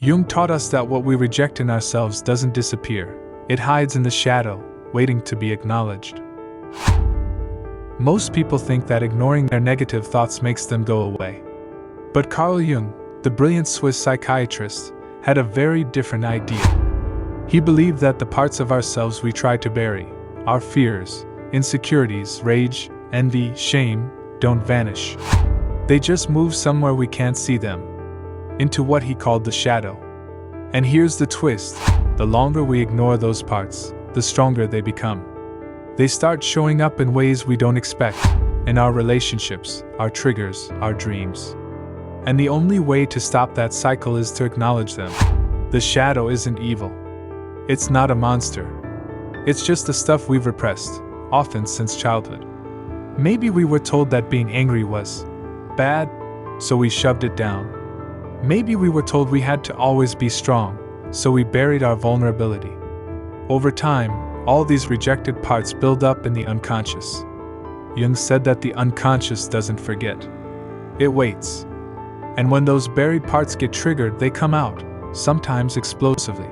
Jung taught us that what we reject in ourselves doesn't disappear, it hides in the shadow, waiting to be acknowledged. Most people think that ignoring their negative thoughts makes them go away. But Carl Jung, the brilliant Swiss psychiatrist, had a very different idea. He believed that the parts of ourselves we try to bury, our fears, insecurities, rage, envy, shame, don't vanish. They just move somewhere we can't see them, into what he called the shadow. And here's the twist: the longer we ignore those parts, the stronger they become. They start showing up in ways we don't expect, in our relationships, our triggers, our dreams. And the only way to stop that cycle is to acknowledge them. The shadow isn't evil. It's not a monster. It's just the stuff we've repressed, often since childhood. Maybe we were told that being angry was bad, so we shoved it down. Maybe we were told we had to always be strong, so we buried our vulnerability. Over time, all these rejected parts build up in the unconscious. Jung said that the unconscious doesn't forget. It waits. And when those buried parts get triggered, they come out, sometimes explosively.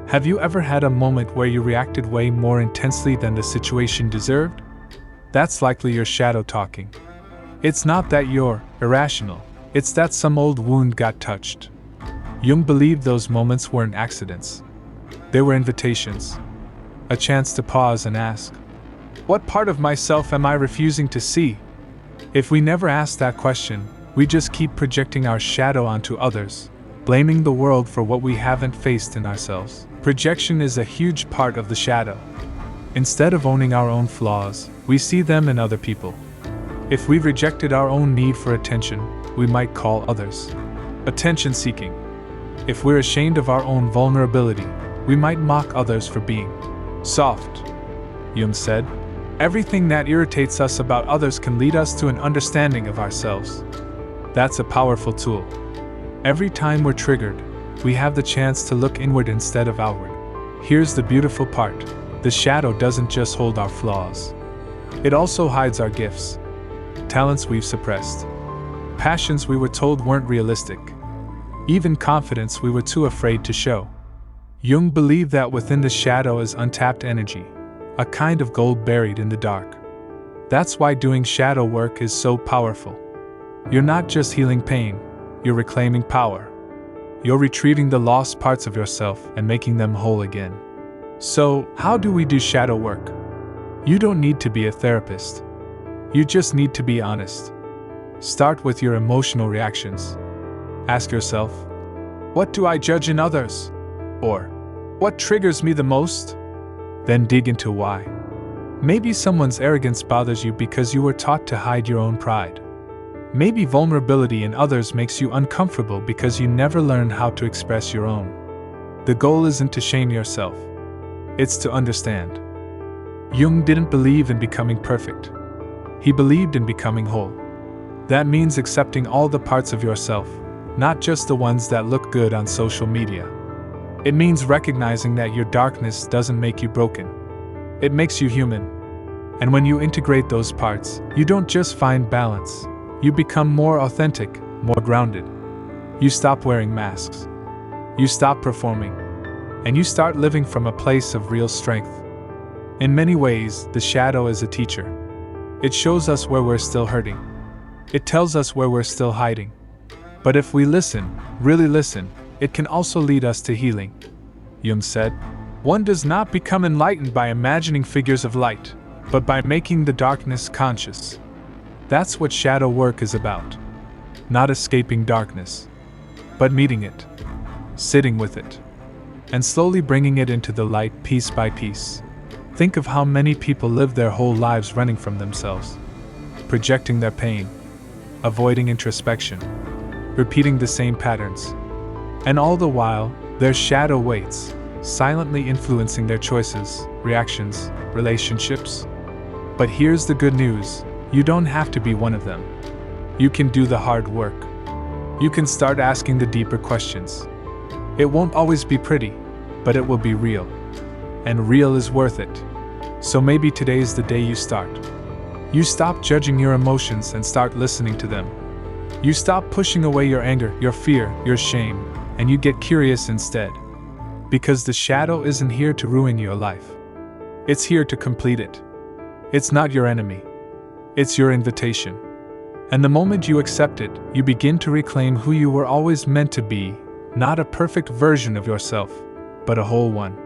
Have you ever had a moment where you reacted way more intensely than the situation deserved? That's likely your shadow talking. It's not that you're irrational. It's that some old wound got touched. Jung believed those moments weren't accidents. They were invitations. A chance to pause and ask, what part of myself am I refusing to see? If we never ask that question, we just keep projecting our shadow onto others, blaming the world for what we haven't faced in ourselves. Projection is a huge part of the shadow. Instead of owning our own flaws, we see them in other people. If we rejected our own need for attention, we might call others attention-seeking. If we're ashamed of our own vulnerability, we might mock others for being soft. Jung said, everything that irritates us about others can lead us to an understanding of ourselves. That's a powerful tool. Every time we're triggered, we have the chance to look inward instead of outward. Here's the beautiful part: the shadow doesn't just hold our flaws. It also hides our gifts, talents we've suppressed, passions we were told weren't realistic, even confidence we were too afraid to show. Jung believed that within the shadow is untapped energy, a kind of gold buried in the dark. That's why doing shadow work is so powerful. You're not just healing pain, you're reclaiming power. You're retrieving the lost parts of yourself and making them whole again. So, how do we do shadow work? You don't need to be a therapist. You just need to be honest. Start with your emotional reactions. Ask yourself, what do I judge in others? Or, what triggers me the most? Then dig into why. Maybe someone's arrogance bothers you because you were taught to hide your own pride. Maybe vulnerability in others makes you uncomfortable because you never learned how to express your own. The goal isn't to shame yourself. It's to understand. Jung didn't believe in becoming perfect. He believed in becoming whole. That means accepting all the parts of yourself, not just the ones that look good on social media. It means recognizing that your darkness doesn't make you broken. It makes you human. And when you integrate those parts, you don't just find balance. You become more authentic, more grounded. You stop wearing masks. You stop performing. And you start living from a place of real strength. In many ways, the shadow is a teacher. It shows us where we're still hurting. It tells us where we're still hiding. But if we listen, really listen, it can also lead us to healing. Jung said, one does not become enlightened by imagining figures of light, but by making the darkness conscious. That's what shadow work is about. Not escaping darkness, but meeting it, sitting with it, and slowly bringing it into the light piece by piece. Think of how many people live their whole lives running from themselves, projecting their pain, avoiding introspection, repeating the same patterns. And all the while, their shadow waits, silently influencing their choices, reactions, relationships. But here's the good news: you don't have to be one of them. You can do the hard work. You can start asking the deeper questions. It won't always be pretty, but it will be real. And real is worth it. So maybe today's the day you start. You stop judging your emotions and start listening to them. You stop pushing away your anger, your fear, your shame, and you get curious instead. Because the shadow isn't here to ruin your life. It's here to complete it. It's not your enemy. It's your invitation. And the moment you accept it, you begin to reclaim who you were always meant to be, not a perfect version of yourself, but a whole one.